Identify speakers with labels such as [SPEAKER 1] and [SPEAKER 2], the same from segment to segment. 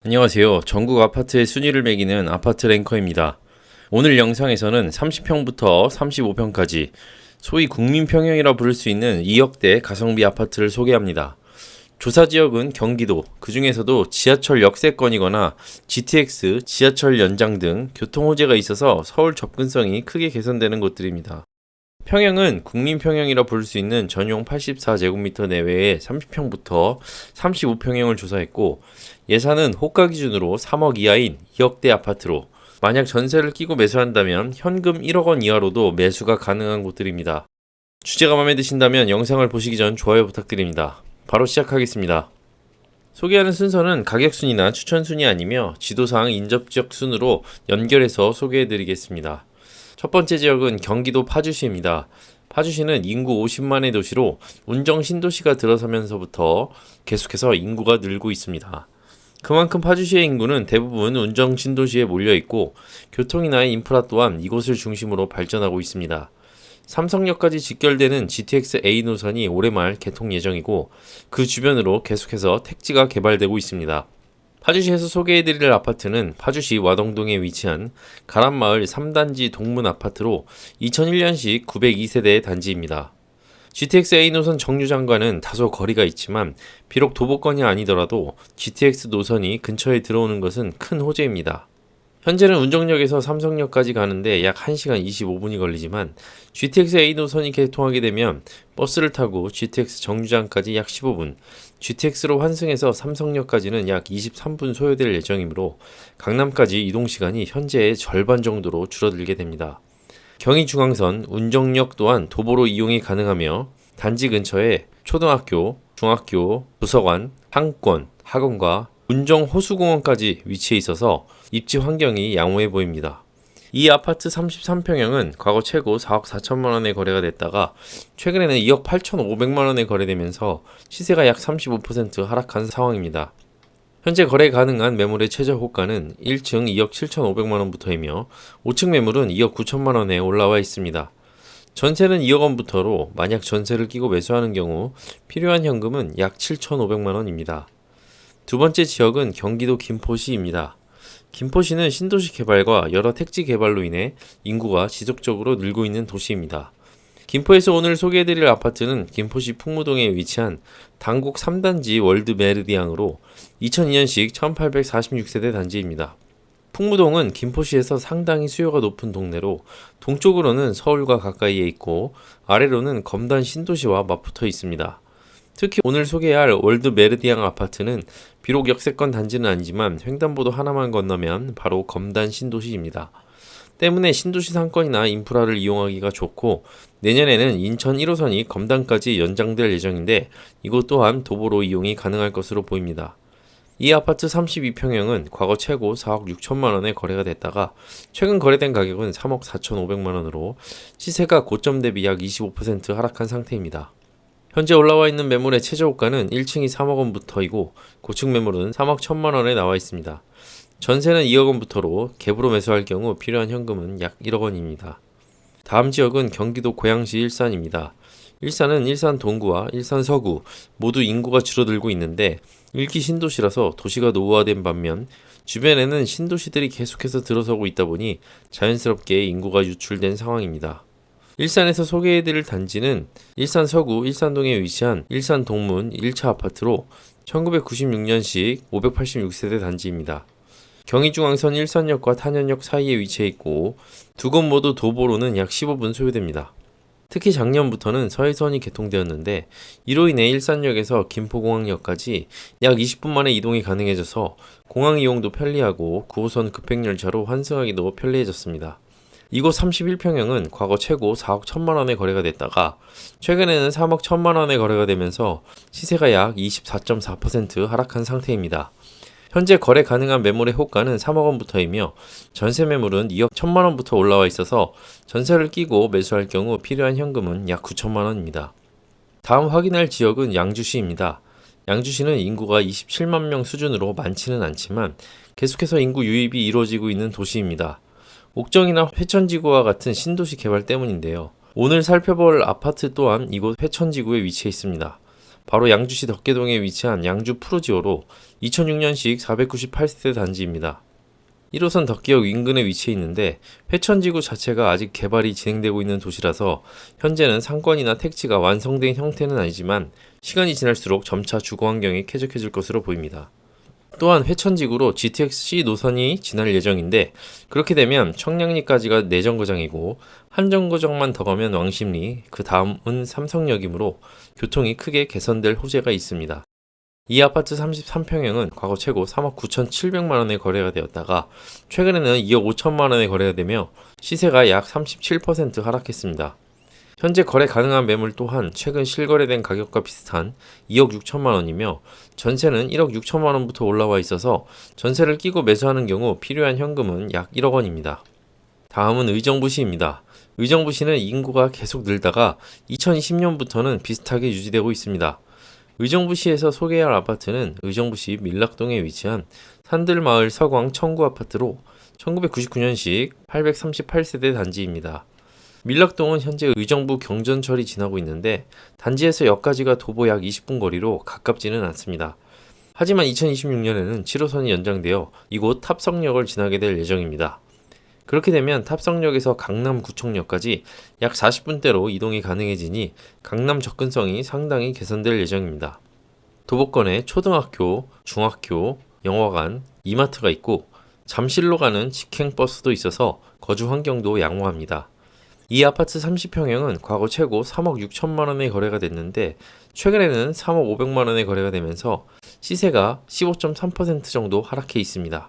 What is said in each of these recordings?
[SPEAKER 1] 안녕하세요. 전국 아파트의 순위를 매기는 아파트 랭커입니다. 오늘 영상에서는 30평부터 35평까지 소위 국민평형이라 부를 수 있는 2억대 가성비 아파트를 소개합니다. 조사 지역은 경기도, 그 중에서도 지하철 역세권이거나 GTX, 지하철 연장 등 교통 호재가 있어서 서울 접근성이 크게 개선되는 곳들입니다. 평형은 국민평형이라 부를 수 있는 전용 84제곱미터 내외의 30평부터 35평형을 조사했고, 예산은 호가 기준으로 3억 이하인 2억대 아파트로, 만약 전세를 끼고 매수한다면 현금 1억 원 이하로도 매수가 가능한 곳들입니다. 주제가 마음에 드신다면 영상을 보시기 전 좋아요 부탁드립니다. 바로 시작하겠습니다. 소개하는 순서는 가격 순위나 추천 순위 아니며 지도상 인접지역 순으로 연결해서 소개해드리겠습니다. 첫 번째 지역은 경기도 파주시입니다. 파주시는 인구 50만의 도시로 운정 신도시가 들어서면서부터 계속해서 인구가 늘고 있습니다. 그만큼 파주시의 인구는 대부분 운정 신도시에 몰려있고 교통이나 인프라 또한 이곳을 중심으로 발전하고 있습니다. 삼성역까지 직결되는 GTX A 노선이 올해 말 개통 예정이고 그 주변으로 계속해서 택지가 개발되고 있습니다. 파주시에서 소개해드릴 아파트는 파주시 와동동에 위치한 가람마을 3단지 동문 아파트로 2001년식 902세대의 단지입니다. GTX A 노선 정류장과는 다소 거리가 있지만 비록 도보권이 아니더라도 GTX 노선이 근처에 들어오는 것은 큰 호재입니다. 현재는 운정역에서 삼성역까지 가는데 약 1시간 25분이 걸리지만 GTX A 노선이 개통하게 되면 버스를 타고 GTX 정류장까지 약 15분, GTX로 환승해서 삼성역까지는 약 23분 소요될 예정이므로 강남까지 이동시간이 현재의 절반 정도로 줄어들게 됩니다. 경의중앙선, 운정역 또한 도보로 이용이 가능하며 단지 근처에 초등학교, 중학교, 도서관, 상권, 학원과 운정호수공원까지 위치해 있어서 입지 환경이 양호해 보입니다. 이 아파트 33평형은 과거 최고 4억 4천만원에 거래가 됐다가 최근에는 2억 8천5백만원에 거래되면서 시세가 약 35% 하락한 상황입니다. 현재 거래 가능한 매물의 최저 호가는 1층 2억 7천5백만원부터이며 5층 매물은 2억 9천만원에 올라와 있습니다. 전세는 2억 원부터로 만약 전세를 끼고 매수하는 경우 필요한 현금은 약 7천5백만원입니다. 두 번째 지역은 경기도 김포시입니다. 김포시는 신도시 개발과 여러 택지 개발로 인해 인구가 지속적으로 늘고 있는 도시입니다. 김포에서 오늘 소개해드릴 아파트는 김포시 풍무동에 위치한 당곡 3단지 월드 메르디앙으로 2002년식 1846세대 단지입니다. 풍무동은 김포시에서 상당히 수요가 높은 동네로 동쪽으로는 서울과 가까이에 있고 아래로는 검단 신도시와 맞붙어 있습니다. 특히 오늘 소개할 월드 메르디앙 아파트는 비록 역세권 단지는 아니지만 횡단보도 하나만 건너면 바로 검단 신도시입니다. 때문에 신도시 상권이나 인프라를 이용하기가 좋고 내년에는 인천 1호선이 검단까지 연장될 예정인데 이곳 또한 도보로 이용이 가능할 것으로 보입니다. 이 아파트 32평형은 과거 최고 4억 6천만원에 거래가 됐다가 최근 거래된 가격은 3억 4천5백만원으로 시세가 고점 대비 약 25% 하락한 상태입니다. 현재 올라와 있는 매물의 최저호가는 1층이 3억 원부터이고 고층 매물은 3억 1천만 원에 나와 있습니다. 전세는 2억 원부터로 갭으로 매수할 경우 필요한 현금은 약 1억 원입니다. 다음 지역은 경기도 고양시 일산입니다. 일산은 일산 동구와 일산 서구 모두 인구가 줄어들고 있는데 1기 신도시라서 도시가 노후화된 반면 주변에는 신도시들이 계속해서 들어서고 있다 보니 자연스럽게 인구가 유출된 상황입니다. 일산에서 소개해드릴 단지는 일산 서구 일산동에 위치한 일산 동문 1차 아파트로 1996년식 586세대 단지입니다. 경의중앙선 일산역과 탄현역 사이에 위치해 있고 두 곳 모두 도보로는 약 15분 소요됩니다. 특히 작년부터는 서해선이 개통되었는데 이로 인해 일산역에서 김포공항역까지 약 20분 만에 이동이 가능해져서 공항 이용도 편리하고 9호선 급행열차로 환승하기도 편리해졌습니다. 이곳 31평형은 과거 최고 4억 1천만원에 거래가 됐다가 최근에는 3억 1천만원에 거래가 되면서 시세가 약 24.4% 하락한 상태입니다. 현재 거래 가능한 매물의 호가는 3억 원부터이며 전세 매물은 2억 1천만원부터 올라와 있어서 전세를 끼고 매수할 경우 필요한 현금은 약 9천만원입니다. 다음 확인할 지역은 양주시입니다. 양주시는 인구가 27만 명 수준으로 많지는 않지만 계속해서 인구 유입이 이루어지고 있는 도시입니다. 옥정이나 회천지구와 같은 신도시 개발 때문인데요. 오늘 살펴볼 아파트 또한 이곳 회천지구에 위치해 있습니다. 바로 양주시 덕계동에 위치한 양주 푸르지오로 2006년식 498세대 단지입니다. 1호선 덕계역 인근에 위치해 있는데 회천지구 자체가 아직 개발이 진행되고 있는 도시라서 현재는 상권이나 택지가 완성된 형태는 아니지만 시간이 지날수록 점차 주거 환경이 쾌적해질 것으로 보입니다. 또한 회천지구로 GTX-C 노선이 지날 예정인데 그렇게 되면 청량리까지가 내정거장이고 한 정거장만 더 가면 왕십리, 그 다음은 삼성역이므로 교통이 크게 개선될 호재가 있습니다. 이 아파트 33평형은 과거 최고 3억 9,700만원에 거래가 되었다가 최근에는 2억 5천만원에 거래가 되며 시세가 약 37% 하락했습니다. 현재 거래 가능한 매물 또한 최근 실거래된 가격과 비슷한 2억 6천만원이며 전세는 1억 6천만원부터 올라와 있어서 전세를 끼고 매수하는 경우 필요한 현금은 약 1억 원입니다. 다음은 의정부시입니다. 의정부시는 인구가 계속 늘다가 2020년부터는 비슷하게 유지되고 있습니다. 의정부시에서 소개할 아파트는 의정부시 밀락동에 위치한 산들마을 서광 청구 아파트로 1999년식 838세대 단지입니다. 밀락동은 현재 의정부 경전철이 지나고 있는데 단지에서 역까지가 도보 약 20분 거리로 가깝지는 않습니다. 하지만 2026년에는 7호선이 연장되어 이곳 탑성역을 지나게 될 예정입니다. 그렇게 되면 탑성역에서 강남구청역까지 약 40분대로 이동이 가능해지니 강남 접근성이 상당히 개선될 예정입니다. 도보권에 초등학교, 중학교, 영화관, 이마트가 있고 잠실로 가는 직행버스도 있어서 거주 환경도 양호합니다. 이 아파트 30평형은 과거 최고 3억 6천만원에 거래가 됐는데 최근에는 3억 5백만원에 거래가 되면서 시세가 15.3% 정도 하락해 있습니다.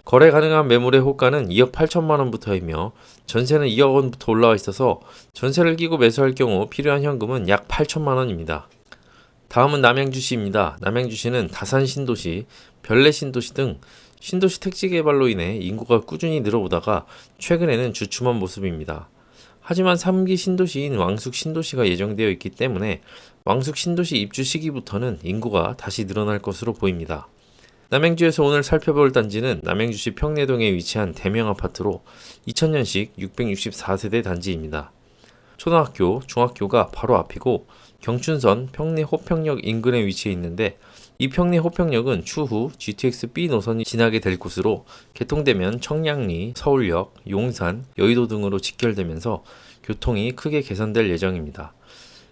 [SPEAKER 1] 거래 가능한 매물의 호가는 2억 8천만원부터이며 전세는 2억 원부터 올라와 있어서 전세를 끼고 매수할 경우 필요한 현금은 약 8천만원입니다. 다음은 남양주시입니다. 남양주시는 다산 신도시, 별내 신도시 등 신도시 택지 개발로 인해 인구가 꾸준히 늘어오다가 최근에는 주춤한 모습입니다. 하지만 3기 신도시인 왕숙 신도시가 예정되어 있기 때문에 왕숙 신도시 입주 시기부터는 인구가 다시 늘어날 것으로 보입니다. 남양주에서 오늘 살펴볼 단지는 남양주시 평내동에 위치한 대명 아파트로 2000년식 664세대 단지입니다. 초등학교, 중학교가 바로 앞이고 경춘선 평내 호평역 인근에 위치해 있는데 이 평내 호평역은 추후 GTX-B 노선이 지나게 될 곳으로 개통되면 청량리, 서울역, 용산, 여의도 등으로 직결되면서 교통이 크게 개선될 예정입니다.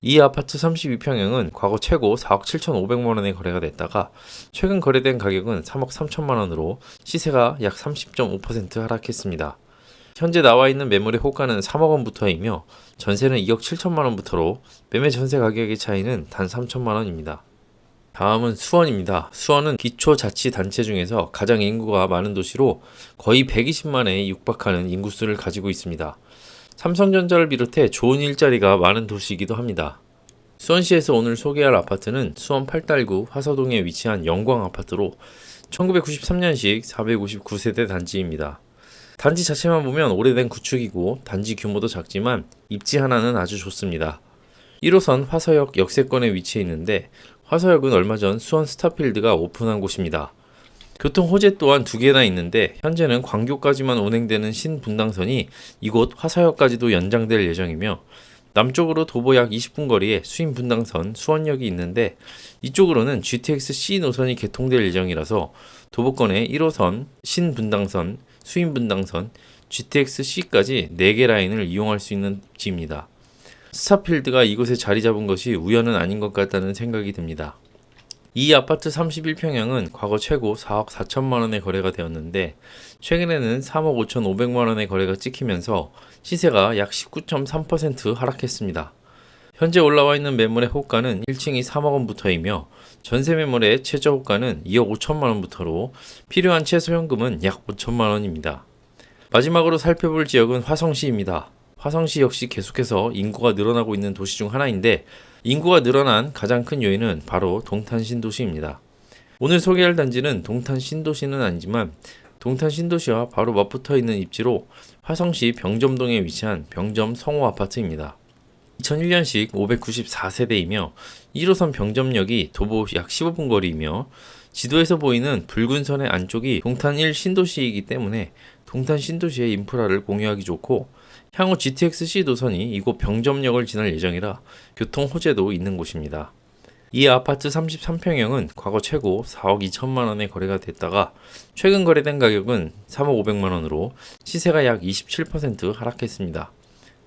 [SPEAKER 1] 이 아파트 32평형은 과거 최고 4억 7,500만원에 거래가 됐다가 최근 거래된 가격은 3억 3천만원으로 시세가 약 30.5% 하락했습니다. 현재 나와 있는 매물의 호가는 3억 원부터이며 전세는 2억 7천만원부터로 매매 전세 가격의 차이는 단 3천만원입니다. 다음은 수원입니다. 수원은 기초자치단체 중에서 가장 인구가 많은 도시로 거의 120만에 육박하는 인구수를 가지고 있습니다. 삼성전자를 비롯해 좋은 일자리가 많은 도시이기도 합니다. 수원시에서 오늘 소개할 아파트는 수원 8달구 화서동에 위치한 영광아파트로 1993년식 459세대 단지입니다. 단지 자체만 보면 오래된 구축이고 단지 규모도 작지만 입지 하나는 아주 좋습니다. 1호선 화서역 역세권에 위치해 있는데 화서역은 얼마 전 수원 스타필드가 오픈한 곳입니다. 교통 호재 또한 두 개나 있는데 현재는 광교까지만 운행되는 신분당선이 이곳 화서역까지도 연장될 예정이며 남쪽으로 도보 약 20분 거리에 수인분당선 수원역이 있는데 이쪽으로는 GTX-C 노선이 개통될 예정이라서 도보권에 1호선, 신분당선, 수인분당선, GTX-C까지 4개 라인을 이용할 수 있는 입지입니다. 스타필드가 이곳에 자리 잡은 것이 우연은 아닌 것 같다는 생각이 듭니다. 이 아파트 31평형은 과거 최고 4억 4천만원에 거래가 되었는데 최근에는 3억 5,500만원에 거래가 찍히면서 시세가 약 19.3% 하락했습니다. 현재 올라와 있는 매물의 호가는 1층이 3억 원부터이며 전세 매물의 최저 호가는 2억 5천만원부터로 필요한 최소 현금은 약 5천만원입니다. 마지막으로 살펴볼 지역은 화성시입니다. 화성시 역시 계속해서 인구가 늘어나고 있는 도시 중 하나인데 인구가 늘어난 가장 큰 요인은 바로 동탄신도시입니다. 오늘 소개할 단지는 동탄신도시는 아니지만 동탄신도시와 바로 맞붙어 있는 입지로 화성시 병점동에 위치한 병점 성호 아파트입니다. 2001년식 594세대이며 1호선 병점역이 도보 약 15분 거리이며 지도에서 보이는 붉은 선의 안쪽이 동탄 1 신도시이기 때문에 동탄 신도시의 인프라를 공유하기 좋고 향후 GTX-C 노선이 이곳 병점역을 지날 예정이라 교통 호재도 있는 곳입니다. 이 아파트 33평형은 과거 최고 4억 2천만 원에 거래가 됐다가 최근 거래된 가격은 3억 5백만 원으로 시세가 약 27% 하락했습니다.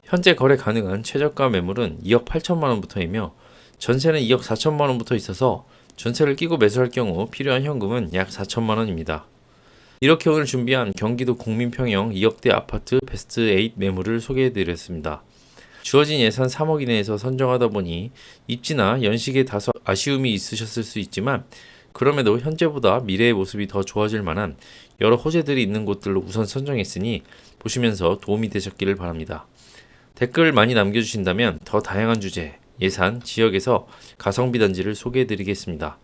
[SPEAKER 1] 현재 거래 가능한 최저가 매물은 2억 8천만 원부터이며 전세는 2억 4천만 원부터 있어서 전세를 끼고 매수할 경우 필요한 현금은 약 4천만 원입니다. 이렇게 오늘 준비한 경기도 국민평형 2억대 아파트 베스트 8 매물을 소개해드렸습니다. 주어진 예산 3억 이내에서 선정하다 보니 입지나 연식에 다소 아쉬움이 있으셨을 수 있지만 그럼에도 현재보다 미래의 모습이 더 좋아질 만한 여러 호재들이 있는 곳들로 우선 선정했으니 보시면서 도움이 되셨기를 바랍니다. 댓글 많이 남겨주신다면 더 다양한 주제, 예산, 지역에서 가성비 단지를 소개해드리겠습니다.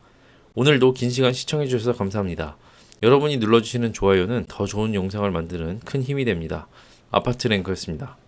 [SPEAKER 1] 오늘도 긴 시간 시청해주셔서 감사합니다. 여러분이 눌러주시는 좋아요는 더 좋은 영상을 만드는 큰 힘이 됩니다. 아파트 랭커였습니다.